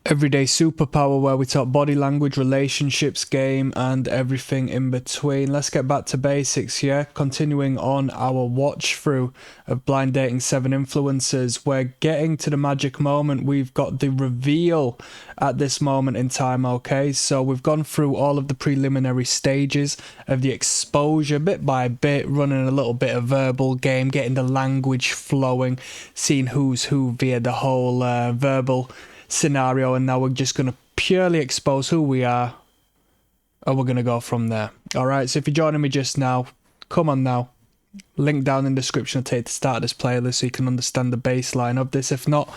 everyday superpower where we talk body language, relationships, game, and everything in between. Let's get back to basics here. Continuing on our watch through of Blind Dating 7 Influencers, we're getting to the magic moment. We've got the reveal at this moment in time, okay? So we've gone through all of the preliminary stages of the exposure, bit by bit, running a little bit of verbal game, getting the language flowing, seeing who's who via the whole verbal scenario, and now we're just going to purely expose who we are, and we're going to go from there. All right, so if you're joining me just now, come on now, link down in the description will take you to start this playlist so you can understand the baseline of this. If not,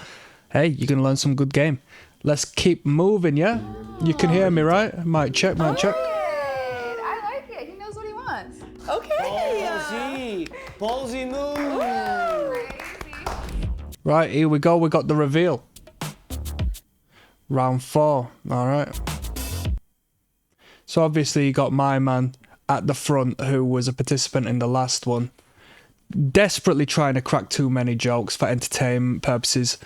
hey, you're going to learn some good game. Let's keep moving. Yeah, you can hear me, right? Mic check, mic check. I like it. He knows what he wants. Okay. Ballsy move. Right, here we go. We got the reveal. Round 4. All right. So obviously you got my man at the front, who was a participant in the last one, desperately trying to crack too many jokes for entertainment purposes,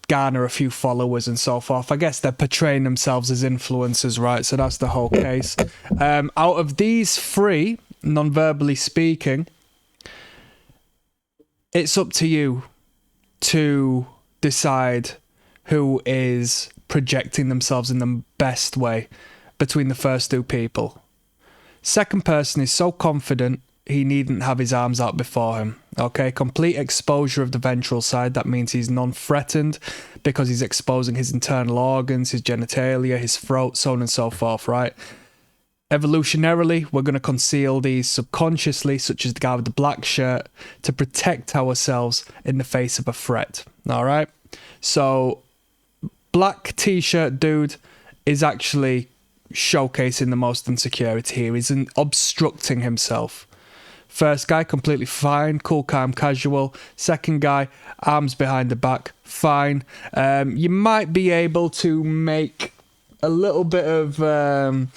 garner a few followers and so forth. I guess they're portraying themselves as influencers, right? So that's the whole case. Out of these 3, non-verbally speaking, it's up to you to decide who is projecting themselves in the best way between the first 2 people. Second person is so confident he needn't have his arms out before him. Okay, complete exposure of the ventral side. That means he's non-threatened because he's exposing his internal organs, his genitalia, his throat, so on and so forth, right? Evolutionarily, we're going to conceal these subconsciously, such as the guy with the black shirt, to protect ourselves in the face of a threat. All right, so black t-shirt dude is actually showcasing the most insecurity here. He's obstructing himself. First guy, completely fine, cool, calm, casual. Second guy, arms behind the back, fine. You might be able to make a little bit of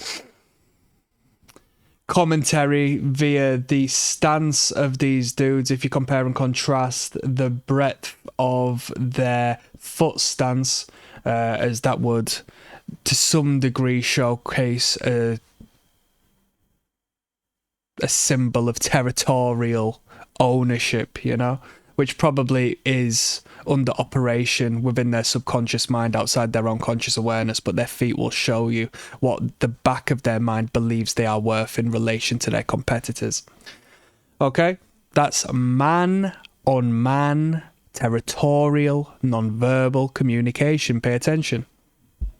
commentary via the stance of these dudes if you compare and contrast the breadth of their foot stance, as that would to some degree showcase a symbol of territorial ownership, you know, which probably is under operation within their subconscious mind outside their own conscious awareness, but their feet will show you what the back of their mind believes they are worth in relation to their competitors. Okay, that's man on man territorial non-verbal communication. Pay attention.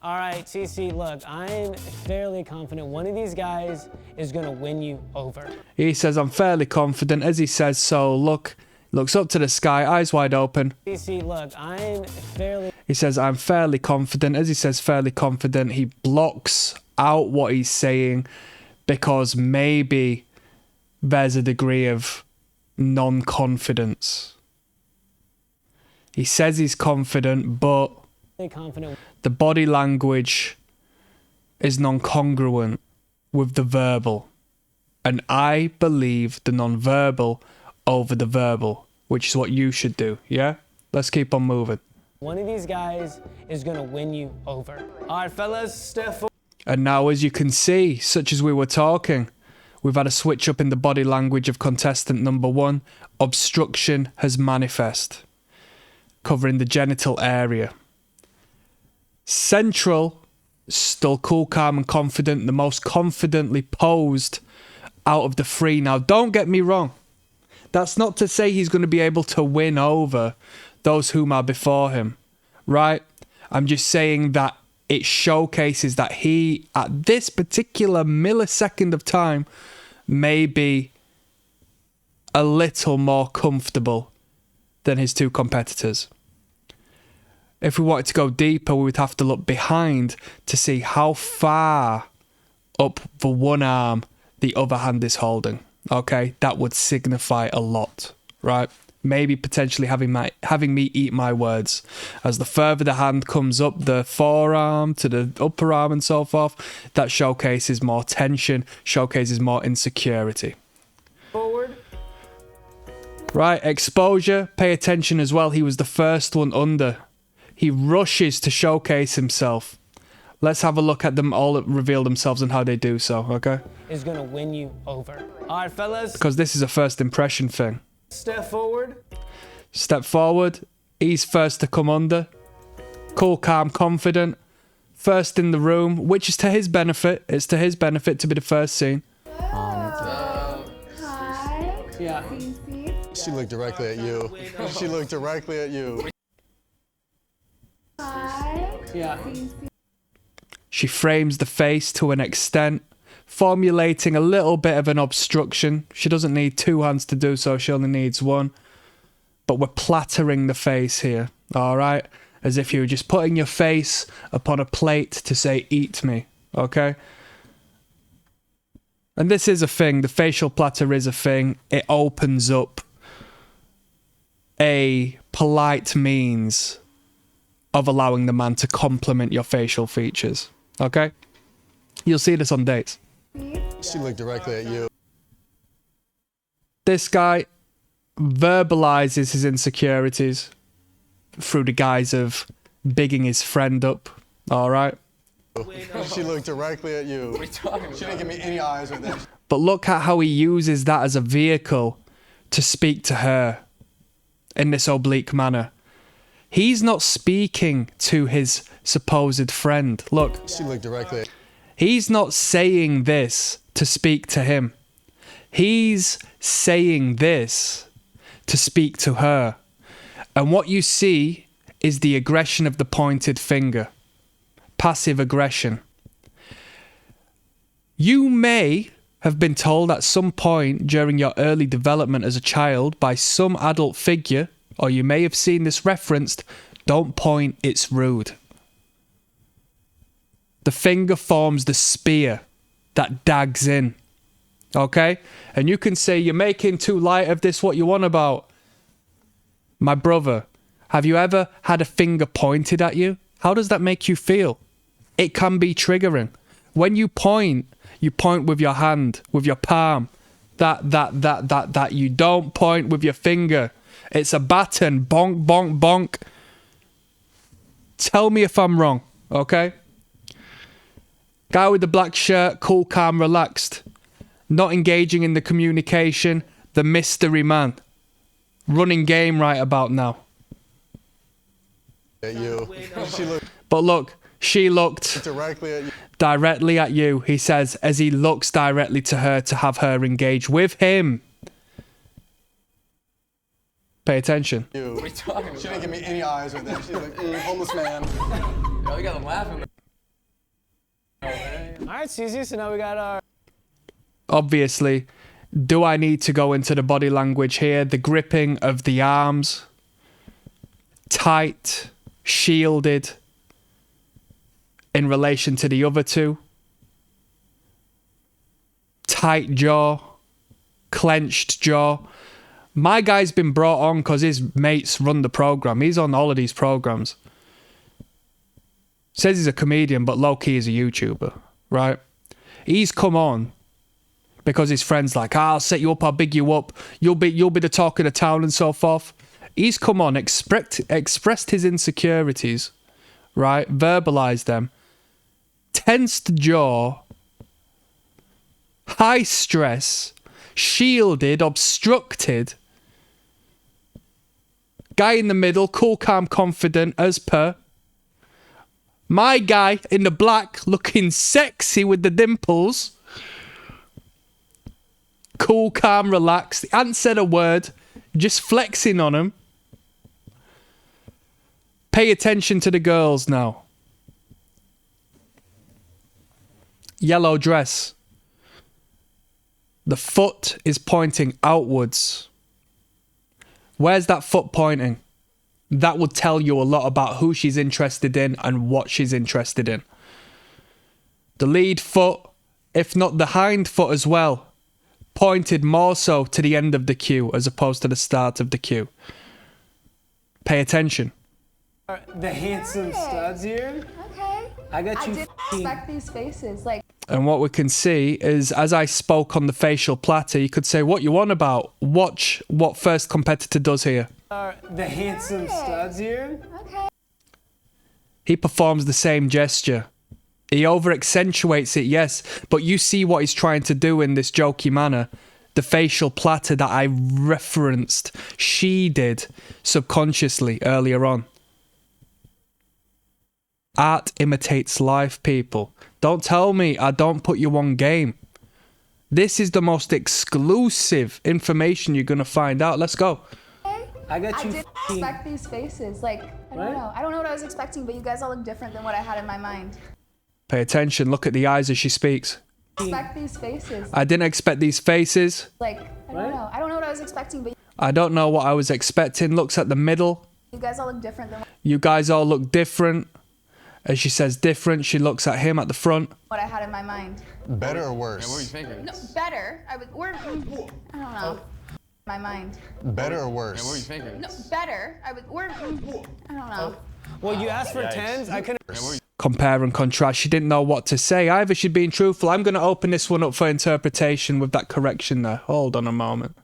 All right, TC, look, I'm fairly confident one of these guys is going to win you over. He says, I'm fairly confident. As he says so, looks up to the sky, eyes wide open. TC, look, He says, I'm fairly confident. As he says fairly confident, he blocks out what he's saying because maybe there's a degree of non-confidence. He says he's confident, but the body language is non-congruent with the verbal. And I believe the non-verbal over the verbal, which is what you should do, yeah? Let's keep on moving. One of these guys is going to win you over. All right, fellas, step forward. And now, as you can see, such as we were talking, we've had a switch up in the body language of contestant number 1. Obstruction has manifest, covering the genital area. Central, still cool, calm and confident, the most confidently posed out of the 3. Now, don't get me wrong. That's not to say he's going to be able to win over those whom are before him, right? I'm just saying that it showcases that he, at this particular millisecond of time, may be a little more comfortable than his 2 competitors. If we wanted to go deeper, we would have to look behind to see how far up the one arm the other hand is holding. Okay, that would signify a lot, right? Maybe potentially having me eat my words. As the further the hand comes up the forearm to the upper arm and so forth, that showcases more tension, showcases more insecurity. Forward. Right, exposure, pay attention as well. He was the first one under. He rushes to showcase himself. Let's have a look at them all reveal themselves and how they do so, okay? Is gonna win you over. All right, fellas. Because this is a first impression thing. Step forward. Step forward. He's first to come under. Cool, calm, confident. First in the room, which is to his benefit. It's to his benefit to be the first seen. Hi. Yeah. She looked directly at you. She looked directly at you. Hi. Yeah. She frames the face to an extent, formulating a little bit of an obstruction. She doesn't need two hands to do so, she only needs one. But we're plattering the face here, alright? As if you were just putting your face upon a plate to say, eat me, okay? And this is a thing, the facial platter is a thing. It opens up a polite means of allowing the man to compliment your facial features, okay? You'll see this on dates. She looked directly at you. This guy verbalizes his insecurities through the guise of bigging his friend up, alright? She looked directly at you. She didn't give me any eyes with that. But look at how he uses that as a vehicle to speak to her in this oblique manner. He's not speaking to his supposed friend. Look, She looked directly at he's not saying this to speak to him. He's saying this to speak to her. And what you see is the aggression of the pointed finger. Passive aggression. You may have been told at some point during your early development as a child by some adult figure, or you may have seen this referenced, don't point, it's rude. The finger forms the spear that dags in. Okay? And you can say, you're making too light of this, what you want about? My brother, have you ever had a finger pointed at you? How does that make you feel? It can be triggering. When you point with your hand, with your palm. That. You don't point with your finger. It's a baton. Bonk, bonk, bonk. Tell me if I'm wrong, okay? Guy with the black shirt, cool, calm, relaxed. Not engaging in the communication. The mystery man. Running game right about now. you. She looked But look, she looked directly at you. directly at you, he says, as he looks directly to her to have her engage with him. Pay attention. She didn't give me any eyes with that. She's like, homeless man. Yo, we got them laughing. All right, Cece, so now we got our... Obviously, do I need to go into the body language here? The gripping of the arms. Tight, shielded. In relation to the other two. Tight jaw. Clenched jaw. My guy's been brought on because his mates run the program. He's on all of these programs. Says he's a comedian, but low-key is a YouTuber, right? He's come on because his friend's like, I'll set you up, I'll big you up. You'll be the talk of the town and so forth. He's come on, expressed his insecurities, right? Verbalized them. Tensed jaw. High stress. Shielded, obstructed. Guy in the middle, cool, calm, confident, as per. My guy in the black, looking sexy with the dimples. Cool, calm, relaxed. He hadn't said a word. Just flexing on him. Pay attention to the girls now. Yellow dress. The foot is pointing outwards. Where's that foot pointing? That would tell you a lot about who she's interested in and what she's interested in. The lead foot, if not the hind foot as well, pointed more so to the end of the queue as opposed to the start of the queue. Pay attention. The handsome studs here. Okay. I got I you didn't f***ing- expect these faces. Like, And what we can see is, as I spoke on the facial platter, you could say, what you want about? Watch what first competitor does here. The handsome studs here. okay. He performs the same gesture. He over accentuates it, yes, but you see what he's trying to do in this jokey manner. The facial platter that I referenced, she did subconsciously earlier on. Art imitates life, people. Don't tell me I don't put you on game. This is the most exclusive information you're going to find out. Let's go. I got you. I didn't expect these faces. Like, I don't know. I don't know what I was expecting, but you guys all look different than what I had in my mind. Pay attention. Look at the eyes as she speaks. Expect these faces. I didn't expect these faces. Like, I don't know. I don't know what I was expecting, but I don't know what I was expecting. Looks at the middle. you guys all look different than You guys all look different. As she says different, she looks at him at the front. what I had in my mind. Better or worse? What were you thinking? No, better. I don't know. My mind. Better or worse? What were you thinking? No, better. I don't know. Well, you asked for tens. I couldn't. Compare and contrast. She didn't know what to say. Either she'd been truthful. I'm going to open this one up for interpretation with that correction there. Hold on a moment.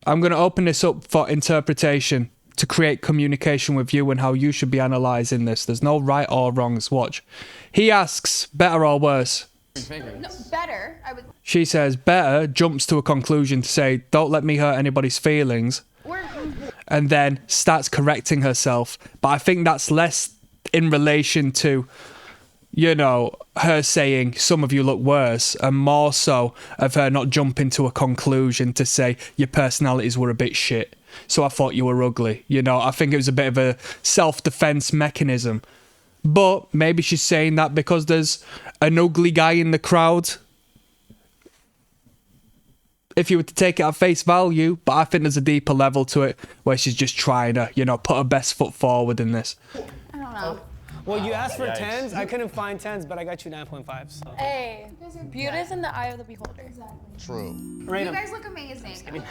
I'm going to open this up for interpretation to create communication with you and how you should be analysing this. There's no right or wrongs. Watch. He asks, better or worse? No, better. She says, better, jumps to a conclusion to say, don't let me hurt anybody's feelings. And then starts correcting herself. But I think that's less in relation to, you know, her saying some of you look worse, and more so of her not jumping to a conclusion to say your personalities were a bit shit, so I thought you were ugly. You know, I think it was a bit of a self-defense mechanism. But maybe she's saying that because there's an ugly guy in the crowd. If you were to take it at face value, but I think there's a deeper level to it where she's just trying to, you know, put her best foot forward in this. I don't know. Well, you asked for tens. I couldn't find tens, but I got you 9.5s. Hey, beauty is in the eye of the beholder. True. Rate You 'em. guys look amazing.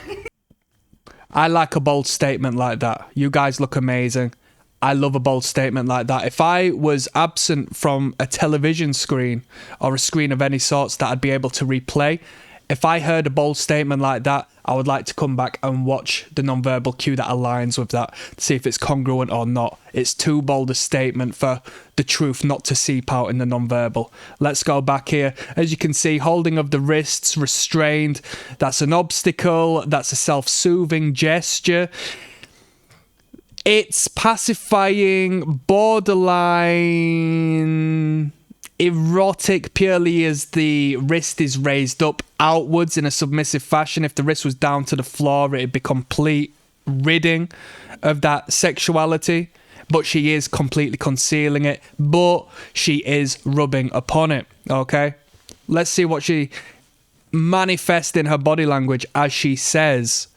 I like a bold statement like that. You guys look amazing. I love a bold statement like that. If I was absent from a television screen or a screen of any sorts that I'd be able to replay, if I heard a bold statement like that, I would like to come back and watch the nonverbal cue that aligns with that to see if it's congruent or not. It's too bold a statement for the truth not to seep out in the nonverbal. Let's go back here. As you can see, holding of the wrists, restrained. That's an obstacle. That's a self-soothing gesture. It's pacifying, borderline erotic purely as the wrist is raised up outwards in a submissive fashion. If the wrist was down to the floor, it'd be complete ridding of that sexuality. But she is completely concealing it, but she is rubbing upon it. Okay, let's see what she manifests in her body language as she says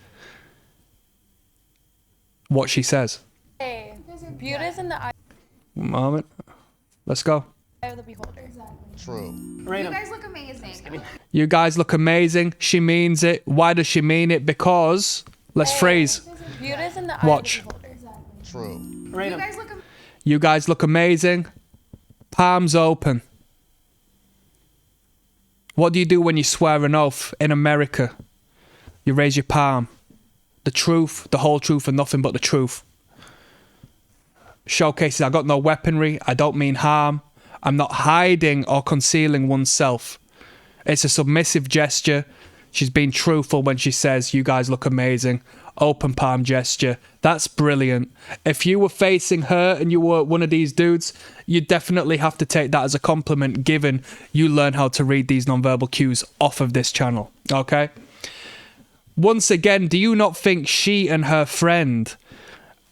what she says. Hey, beauty is in the eye One moment. Let's go. of the beholder. True. Rate You 'em. guys look amazing. You guys look amazing. She means it. Why does she mean it? Because, let's phrase. Beauty is in the eye Watch. of the beholder. True. Rate You 'em. guys look You guys look amazing. Palms open. What do you do when you swear an oath in America? You raise your palm. The truth, the whole truth, and nothing but the truth. Showcases, I got no weaponry. I don't mean harm. I'm not hiding or concealing oneself. It's a submissive gesture. She's being truthful when she says, you guys look amazing. Open palm gesture. That's brilliant. If you were facing her and you were one of these dudes, you definitely have to take that as a compliment, given you learn how to read these nonverbal cues off of this channel. Okay? Once again, do you not think she and her friend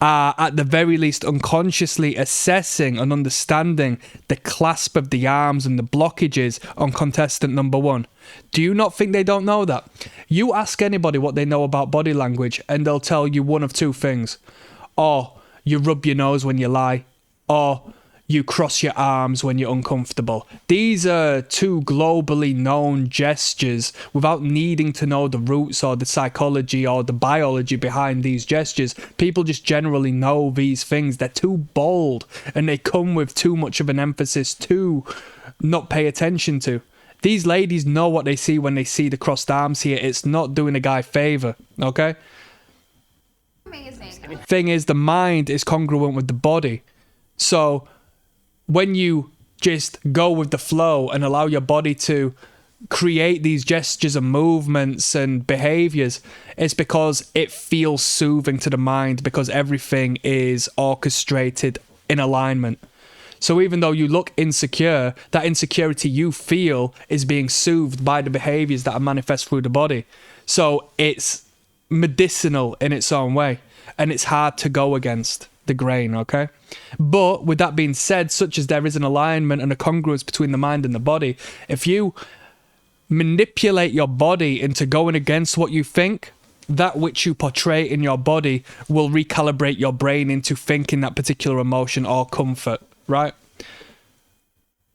are at the very least unconsciously assessing and understanding the clasp of the arms and the blockages on contestant number one? Do you not think they don't know that? You ask anybody what they know about body language and they'll tell you one of two things. Or you rub your nose when you lie, or you cross your arms when you're uncomfortable. These are two globally known gestures without needing to know the roots or the psychology or the biology behind these gestures. People just generally know these things. They're too bold and they come with too much of an emphasis to not pay attention to. These ladies know what they see when they see the crossed arms here. It's not doing a guy a favor, okay? amazing. Thing is, the mind is congruent with the body. So when you just go with the flow and allow your body to create these gestures and movements and behaviors, it's because it feels soothing to the mind, because everything is orchestrated in alignment. So even though you look insecure, that insecurity you feel is being soothed by the behaviors that are manifest through the body. So it's medicinal in its own way, and it's hard to go against the grain, okay? But with that being said, such as there is an alignment and a congruence between the mind and the body, if you manipulate your body into going against what you think, that which you portray in your body will recalibrate your brain into thinking that particular emotion or comfort, right?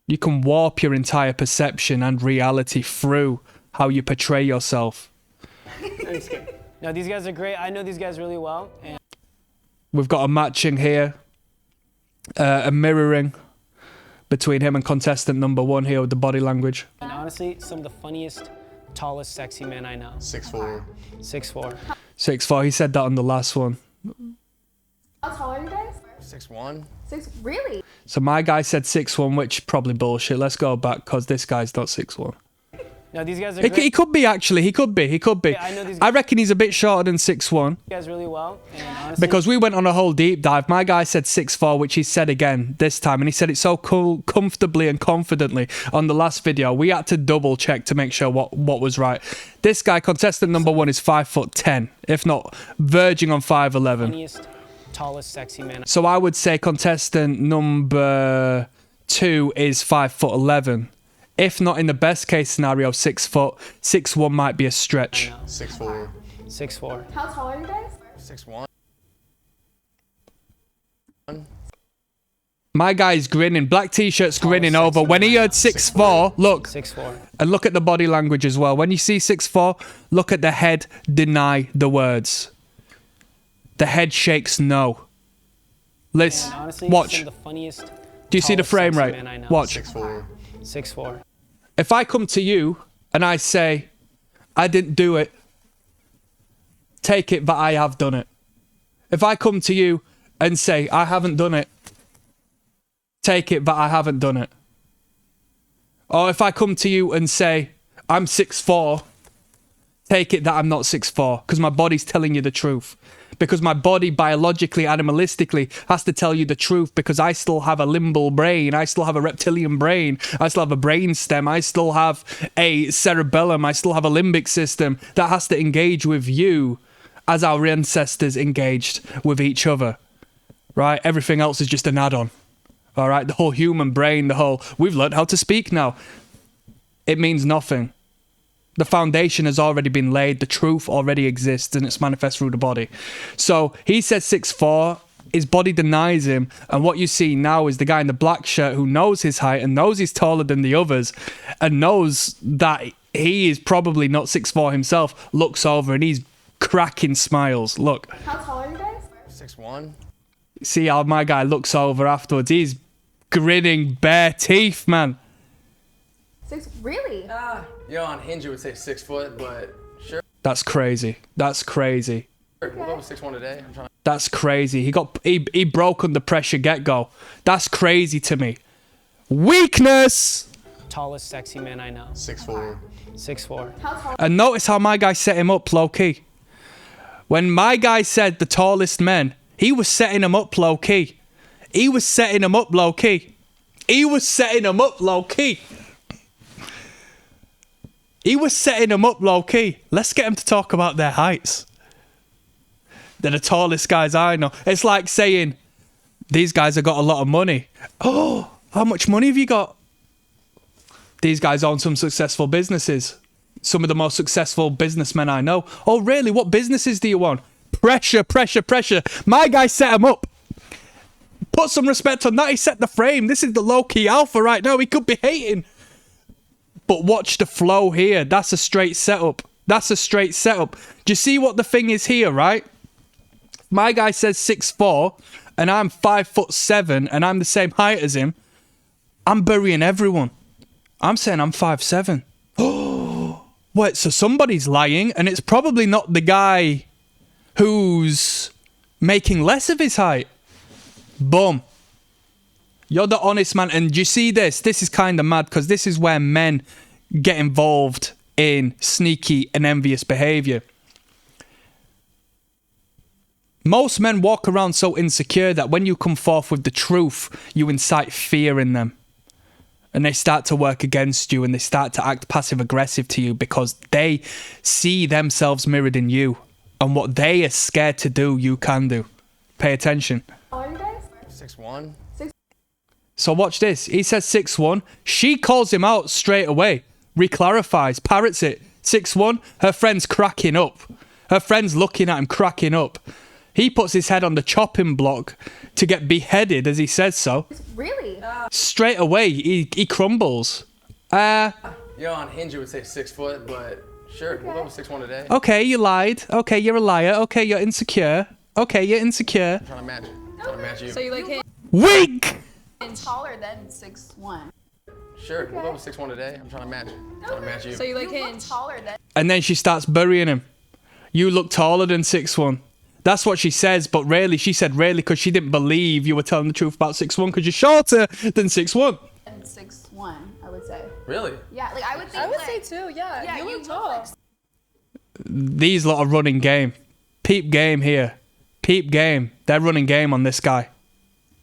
You can warp your entire perception and reality through how you portray yourself. No, these guys are great. I know these guys really well. And We've got a matching here, a mirroring between him and contestant number 1 here with the body language. honestly, some of the funniest, tallest, sexy men I know. 6'4". 6'4". 6'4", he said that on the last one. How tall are you guys? 6'1". Really? So my guy said 6'1", which probably bullshit. Let's go back, because this guy's not 6'1". No, these guys are He great. could be, actually. He could be. Yeah, I know these I reckon he's a bit shorter than 6'1". You guys really well. And honestly, Because we went on a whole deep dive. My guy said 6'4", which he said again this time. And he said it so cool, comfortably and confidently on the last video. We had to double check to make sure what was right. This guy, contestant number 1, is 5'10", if not verging on 5'11". funniest, tallest, sexy man. So I would say contestant number 2 is 5'11". If not in the best case scenario, 6 foot. 6'1" might be a stretch. 6'4". 6'4". How tall are you guys? 6'1". My guy's grinning. Black t-shirt's grinning over. When he heard 6'4", look. 6'4". And look at the body language as well. When you see 6'4", look at the head deny the words. The head shakes no. Liz, And honestly, watch. some of the funniest, Do you see the tallest, frame sexy rate? men I know. Watch. 6'4". 6'4". If I come to you and I say, I didn't do it, take it that I have done it. If I come to you and say, I haven't done it, take it that I haven't done it. Or if I come to you and say, I'm 6'4", take it that I'm not 6'4", because my body's telling you the truth. Because my body biologically, animalistically, has to tell you the truth, because I still have a limbal brain, I still have a reptilian brain, I still have a brain stem, I still have a cerebellum, I still have a limbic system that has to engage with you as our ancestors engaged with each other. Right? Everything else is just an add-on. All right? The whole human brain, we've learned how to speak now. It means nothing. The foundation has already been laid. The truth already exists, and it's manifest through the body. So he says 6'4". His body denies him. And what you see now is the guy in the black shirt who knows his height and knows he's taller than the others and knows that he is probably not 6'4" himself, looks over and he's cracking smiles. Look. How tall are you guys? 6'1". See how my guy looks over afterwards. He's grinning bare teeth, man. Really? Yo, on Hinge it would say 6 foot, but sure. That's crazy. That's crazy. We'll go with 6'1" today. I'm trying. That's crazy. He broke under pressure get-go. That's crazy to me. Weakness! Tallest, sexy man I know. 6'4". 6'4". And notice how my guy set him up low-key. When my guy said the tallest men, he was setting him up low-key. He was setting him up low-key. He was setting him up low-key. He was setting them up low-key. Let's get them to talk about their heights. They're the tallest guys I know. It's like saying, these guys have got a lot of money. Oh, how much money have you got? These guys own some successful businesses. Some of the most successful businessmen I know. Oh, really? What businesses do you own? Pressure, pressure, pressure. My guy set him up. Put some respect on that. He set the frame. This is the low-key alpha right now. He could be hating. But watch the flow here. That's a straight setup. That's a straight setup. Do you see what the thing is here, right? My guy says 6'4", and I'm 5'7", and I'm the same height as him. I'm burying everyone. I'm saying I'm 5'7". Oh, wait, so somebody's lying, and it's probably not the guy who's making less of his height. Boom. You're the honest man. And do you see this? This is kind of mad because this is where men get involved in sneaky and envious behavior. Most men walk around so insecure that when you come forth with the truth, you incite fear in them. And they start to work against you and they start to act passive-aggressive to you because they see themselves mirrored in you. And what they are scared to do, you can do. Pay attention. How are you guys? 6'1". So watch this. He says 6'1". She calls him out straight away. Reclarifies, parrots it. 6'1". Her friend's cracking up. Her friend's looking at him, cracking up. He puts his head on the chopping block to get beheaded as he says so. Really? Straight away, he crumbles. Yo, on Hinge it would say 6 foot, but sure, we'll go with 6'1" today. Okay, you lied. Okay, you're a liar. Okay, you're insecure. Okay, you're insecure. I'm trying to match it. Trying to match you. So you like him? Weak! Taller than 6'1". Sure, we'll go with 6'1" today. I'm trying to match it. Trying to match you. So you like You him? look taller than. And then she starts burying him. You look taller than 6'1". That's what she says, but really, she said really because she didn't believe you were telling the truth about 6'1" because you're shorter than 6'1". And 6'1", I would say. Really? Yeah, like I would think. I would like, say too. Yeah, Yeah, you you look look tall. like These lot are running game. Peep game here. Peep game. They're running game on this guy.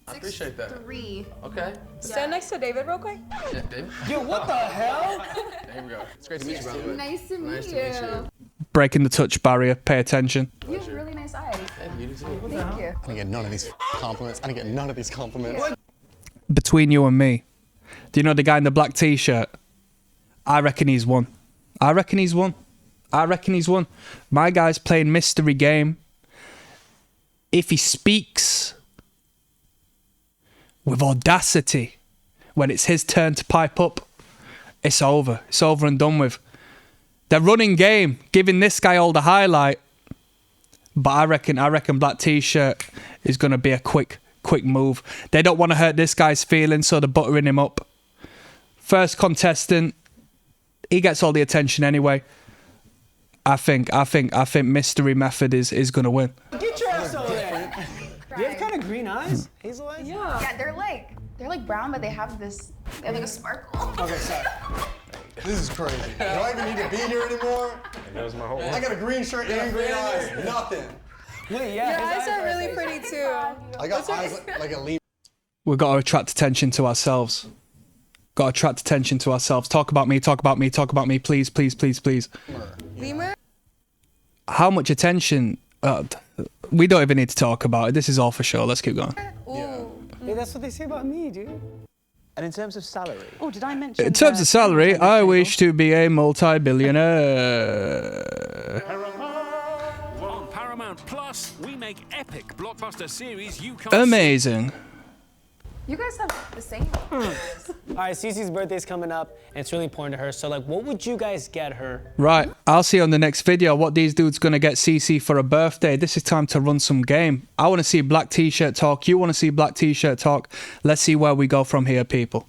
I appreciate that. 6'3". Okay. Stand next to David real quick. Yeah, David. Yo, what the hell? There we go. It's great to meet you, by the way. Nice to meet Nice to you. meet you. Breaking the touch barrier. Pay attention. You have really nice eyes. Hey, you do too. Thank you. I didn't get none of these compliments. I didn't get none of these compliments. Between you and me, do you know the guy in the black t-shirt? I reckon he's won. I reckon he's won. I reckon he's won. My guy's playing mystery game. If he speaks with audacity when it's his turn to pipe up, it's over. It's over and done with. They're running game, giving this guy all the highlight. But I reckon black t-shirt is going to be a quick move. They don't want to hurt this guy's feelings, so they're buttering him up. First contestant, he gets all the attention anyway. I think Mystery Method is going to win. Get your ass over there. You have kind of green eyes, Hazel eyes? Yeah, they're like brown, but they have like a sparkle. Okay, sorry. This is crazy. Do I even need to be here anymore? I got a green shirt and green eyes. Nothing. Wait, yeah. Your his eyes are really pretty too. I got eyes like a leaf. We've got to attract attention to ourselves. Got to attract attention to ourselves. Talk about me, talk about me, talk about me. Please, please, please, please. Lemur? How much attention? We don't even need to talk about it. This is all for sure. Let's keep going. Ooh. Hey, that's what they say about me, dude. And in terms of salary, Oh, did I mention? In terms of salary, I wish to be a multi-billionaire. On Paramount Plus, we make epic blockbuster series you can't Amazing. You guys have the same. All right, Cece's birthday's coming up, and it's really important to her. So, like, what would you guys get her? Right, I'll see you on the next video what these dudes gonna get CC for a birthday. This is time to run some game. I want to see black t-shirt talk. You want to see black t-shirt talk. Let's see where we go from here, people.